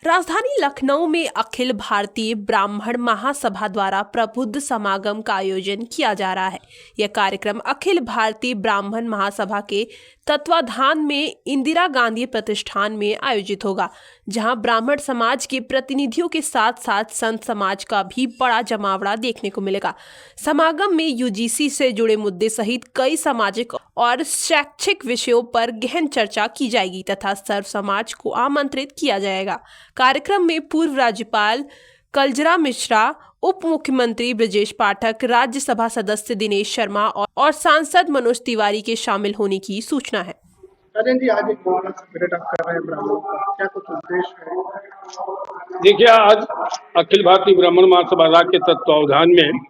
राजधानी लखनऊ में अखिल भारतीय ब्राह्मण महासभा द्वारा प्रबुद्ध समागम का आयोजन किया जा रहा है। यह कार्यक्रम अखिल भारतीय ब्राह्मण महासभा के तत्वाधान में इंदिरा गांधी प्रतिष्ठान में आयोजित होगा, जहां ब्राह्मण समाज के प्रतिनिधियों के साथ साथ संत समाज का भी बड़ा जमावड़ा देखने को मिलेगा। समागम में यूजीसी से जुड़े मुद्दे सहित कई सामाजिक और शैक्षिक विषयों पर गहन चर्चा की जाएगी तथा सर्व समाज को आमंत्रित किया जाएगा। कार्यक्रम में पूर्व राज्यपाल कलजरा मिश्रा, उप मुख्यमंत्री ब्रजेश पाठक, राज्यसभा सदस्य दिनेश शर्मा और सांसद मनोज तिवारी के शामिल होने की सूचना है। जी, आज एक मौलाना पीरियड आप कर रहे हैं ब्राह्मणों का, क्या कुछ उद्देश्य है? देखिए, आज अखिल भारतीय ब्राह्मण महासभा के तत्वावधान में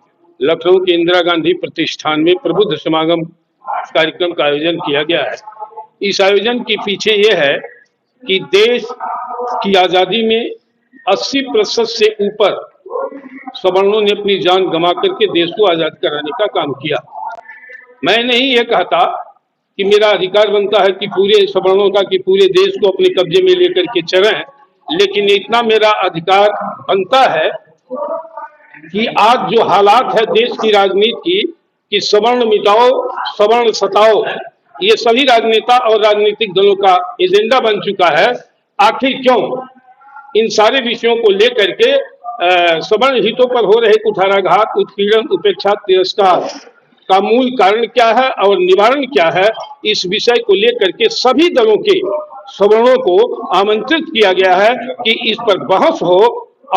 लखनऊ के इंदिरा गांधी प्रतिष्ठान में प्रबुद्ध समागम कार्यक्रम का आयोजन किया गया है। इस आयोजन के पीछे ये है कि देश की आजादी में 80% से ऊपर सवर्णों ने अपनी जान गंवा करके देश को आजाद कराने का काम किया। मैं नहीं ये कहता कि मेरा अधिकार बनता है कि पूरे सवर्णों का कि पूरे देश को अपने कब्जे में लेकर के चलें, लेकिन इतना मेरा अधिकार बनता है कि आज जो हालात है देश की राजनीति की कि सवर्ण मिटाओ सवर्ण सताओ, ये सभी राजनेता और राजनीतिक दलों का एजेंडा बन चुका है। आखिर क्यों इन सारे विषयों को लेकर के सवर्ण हितों पर हो रहे कुठाराघात, उत्पीड़न, उपेक्षा, तिरस्कार का मूल कारण क्या है और निवारण क्या है, इस विषय को लेकर के सभी दलों के सवर्णों को आमंत्रित किया गया है कि इस पर बहस हो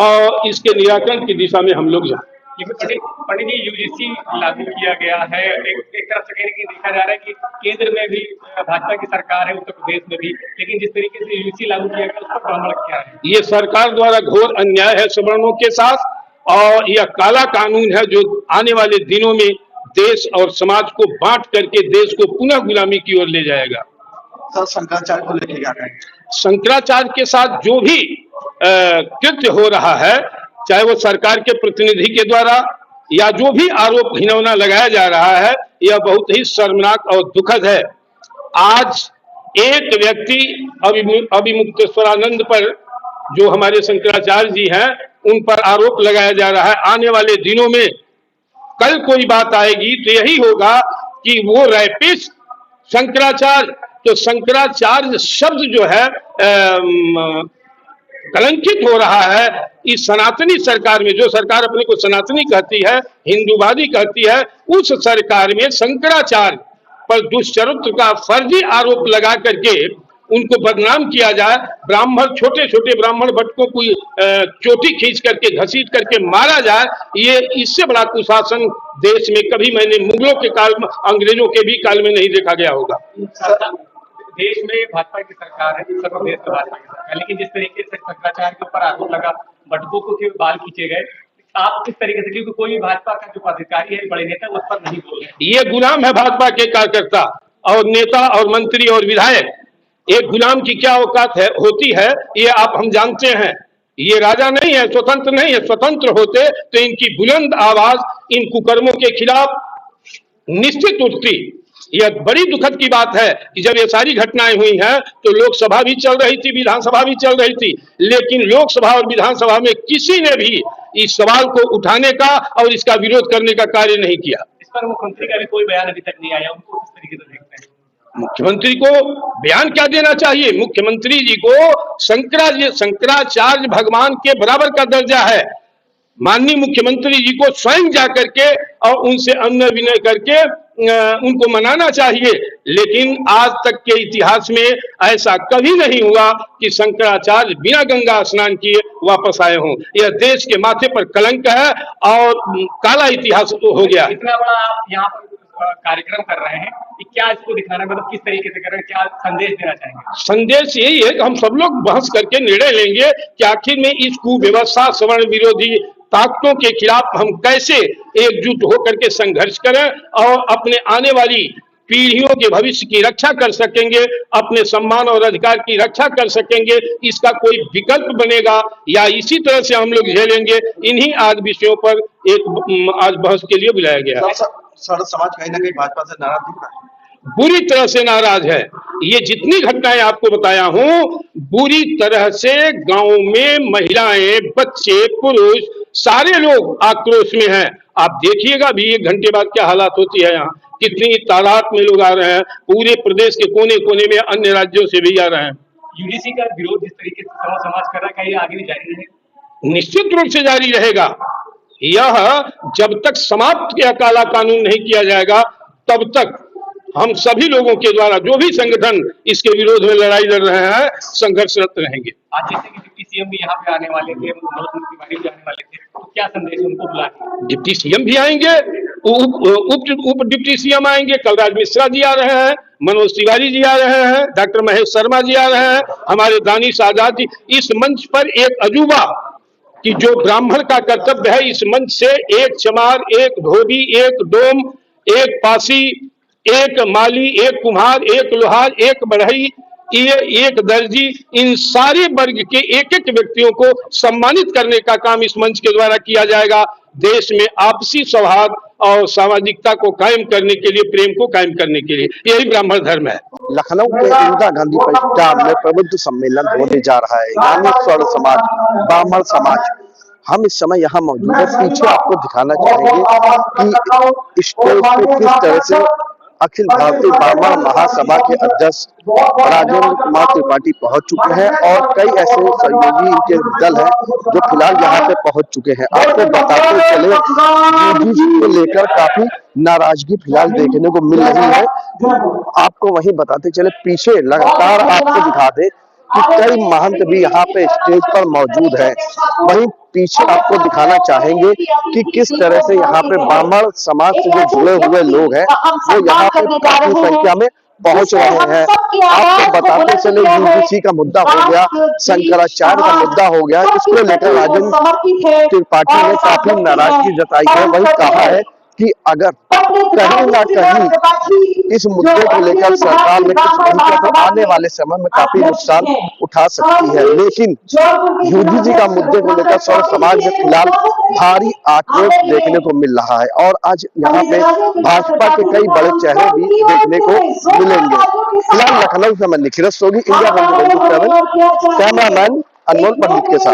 और इसके निराकरण की दिशा में हम लोग जाएं। पंडित जी, यूजीसी लागू किया गया है। एक तरफ से देखा जा रहा है कि केंद्र में भी भाजपा की सरकार है, उत्तर प्रदेश में भी, लेकिन जिस तरीके से यूजीसी लागू किया गया उस पर ब्राह्मण क्या है? ये सरकार द्वारा घोर अन्याय है सवर्णों के साथ, और यह काला कानून है जो आने वाले दिनों में देश और समाज को बांट करके देश को पुनः गुलामी की ओर ले जाएगा। सर, शंकराचार्य को लेकर क्या कहें? शंकराचार्य के साथ जो भी कृत्य हो रहा है, चाहे वो सरकार के प्रतिनिधि के द्वारा या जो भी आरोप घिनौना लगाया जा रहा है, यह बहुत ही शर्मनाक और दुखद है। आज एक व्यक्ति अभिमुक्तेश्वरानंद पर, जो हमारे शंकराचार्य जी हैं, उन पर आरोप लगाया जा रहा है। आने वाले दिनों में कल कोई बात आएगी तो यही होगा कि वो रैपिस्ट शंकराचार्य, तो शंकराचार्य शब्द जो है कलंकित हो रहा है इस सनातनी सरकार में। जो सरकार अपने को सनातनी कहती है, हिंदूवादी कहती है, उस सरकार में शंकराचार्य पर दुष्चरित्र का फर्जी आरोप लगा करके उनको बदनाम किया जाए, ब्राह्मण छोटे छोटे ब्राह्मण भट्टों को चोटी खींच करके घसीट करके मारा जाए, ये इससे बड़ा कुशासन देश में कभी मैंने मुगलों के काल में, अंग्रेजों के भी काल में नहीं देखा गया होगा। देश में भाजपा की सरकार है, उत्तर प्रदेश में भाजपा की सरकार, लेकिन जिस तरीके से शंकराचार्य के ऊपर आरोप लगा, भट्टों को बाल खींचे गए, आप किस तरीके से, क्योंकि कोई भी भाजपा का जो पदाधिकारी है, बड़े नेता, उस पर नहीं बोल रहे। ये गुलाम है भाजपा के कार्यकर्ता और नेता और मंत्री और विधायक। एक गुलाम की क्या औकात है होती है ये हम जानते हैं। ये राजा नहीं है, स्वतंत्र नहीं है। स्वतंत्र होते तो इनकी बुलंद आवाज इन कुकर्मों के खिलाफ निश्चित उठती। यह बड़ी दुखद की बात है कि जब ये सारी घटनाएं हुई हैं तो लोकसभा भी चल रही थी, विधानसभा भी चल रही थी, लेकिन लोकसभा और विधानसभा में किसी ने भी इस सवाल को उठाने का और इसका विरोध करने का कार्य नहीं किया। इस पर मुख्यमंत्री का भी कोई बयान अभी तक नहीं आया, उनको किस तरीके से देखते हैं? मुख्यमंत्री को बयान क्या देना चाहिए? मुख्यमंत्री जी को शंकराचार्य भगवान के बराबर का दर्जा है। माननीय मुख्यमंत्री जी को स्वयं जा करके और उनसे अन्य विनय करके उनको मनाना चाहिए। लेकिन आज तक के इतिहास में ऐसा कभी नहीं हुआ कि शंकराचार्य बिना गंगा स्नान किए वापस आए हों। यह देश के माथे पर कलंक है और काला इतिहास हो गया। इतना बड़ा आप यहाँ पर कार्यक्रम कर रहे हैं कि क्या इसको दिखाना, मतलब किस तरीके से कर रहे हैं, क्या संदेश देना चाहेंगे? संदेश यही है कि हम सब लोग बहस करके निर्णय लेंगे कि आखिर में इस कुव्यवस्था, सवर्ण विरोधी ताकतों के खिलाफ हम कैसे एकजुट होकर के संघर्ष करें और अपने आने वाली पीढ़ियों के भविष्य की रक्षा कर सकेंगे, अपने सम्मान और अधिकार की रक्षा कर सकेंगे। इसका कोई विकल्प बनेगा या इसी तरह से हम लोग झेलेंगे? इन्हीं आज विषयों पर एक आज बहस के लिए बुलाया गया है। सर, समाज कहीं ना कहीं भाजपा से नाराज दिख रहा है। बुरी तरह से नाराज है। ये जितनी घटनाएं आपको बताया हूं, बुरी तरह से गांव में महिलाएं, बच्चे, पुरुष सारे लोग आक्रोश में हैं। आप देखिएगा भी 1 घंटे बाद क्या हालात होती है यहाँ, कितनी तादाद में लोग आ रहे हैं, पूरे प्रदेश के कोने कोने में, अन्य राज्यों से भी आ रहे हैं। यूजीसी का विरोध जिस तरीके से समाज कर रहा है, क्या ये आगे भी जारी रहेगा? निश्चित रूप से जारी रहेगा। यह जब तक समाप्त किया काला कानून नहीं किया जाएगा, तब तक हम सभी लोगों के द्वारा जो भी संगठन इसके विरोध में लड़ाई लड़ रहे हैं, संघर्षरत रहेंगे। आज जैसे कि डिप्टी सीएम भी यहाँ पे आने वाले थे, मनोज सिन्हा तिवारी भी आने वाले थे, तो क्या संदेश उनको बुलाएंगे? डिप्टी सीएम भी आएंगे, उप डिप्टी सीएम आएंगे, कलराज मिश्रा जी आ रहे हैं, मनोज तिवारी जी आ रहे हैं, डॉक्टर महेश शर्मा जी आ रहे हैं, हमारे दानिश आजाद जी। इस मंच पर एक अजूबा कि जो ब्राह्मण का कर्तव्य है, इस मंच से एक चमार, एक धोबी, एक डोम, एक पासी, एक माली, एक कुम्हार, एक लोहार, एक बढ़ई, एक दर्जी, इन सारे वर्ग के एक एक व्यक्तियों को सम्मानित करने का काम इस मंच के द्वारा किया जाएगा। देश में आपसी सौहार्द और सामाजिकता को कायम करने के लिए, प्रेम को कायम करने के लिए, यही ब्राह्मण धर्म है। लखनऊ के इंदिरा गांधी परिसर में प्रबुद्ध सम्मेलन होने जा रहा है, यानी स्वर्ण समाज, ब्राह्मण समाज। हम इस समय यहाँ मौजूद है। पीछे आपको दिखाना चाहेंगे कि स्टेज पे किस तरह से अखिल भारतीय ब्राह्मण महासभा के अध्यक्ष राजेंद्र कुमार त्रिपाठी पहुंच चुके हैं और कई ऐसे सहयोगी इनके दल हैं जो फिलहाल यहाँ पे पहुंच चुके हैं। आपको बताते चले यूजीसी को लेकर काफी नाराजगी फिलहाल देखने को मिल रही है। आपको वहीं बताते चले, पीछे लगातार आपको दिखा दे कि कई महंत भी यहाँ पे स्टेज पर मौजूद है। वहीं पीछे आपको दिखाना चाहेंगे कि किस तरह से यहाँ पे ब्राह्मण समाज से जो जुड़े हुए लोग हैं वो यहाँ पे काफी संख्या में पहुंच रहे हैं। आपको बताते चले यूजीसी का मुद्दा हो गया, शंकराचार्य का मुद्दा हो गया, इसको लेकर राजेंद्र त्रिपाठी ने काफी नाराजगी जताई है। वही कहा है कि अगर कहीं ना कहीं इस मुद्दे को लेकर सरकार में कुछ नहीं किया तो आने वाले समय में काफी नुकसान उठा सकती है। लेकिन यूजीसी का मुद्दे को लेकर सर्व समाज में फिलहाल भारी आक्रोश देखने को मिल रहा है और आज यहाँ पे भाजपा के कई बड़े चेहरे भी देखने को मिलेंगे। फिलहाल लखनऊ से मैं निखिल सोगी, इंडिया 24/7, कैमरामैन अनमोल पंडित के साथ।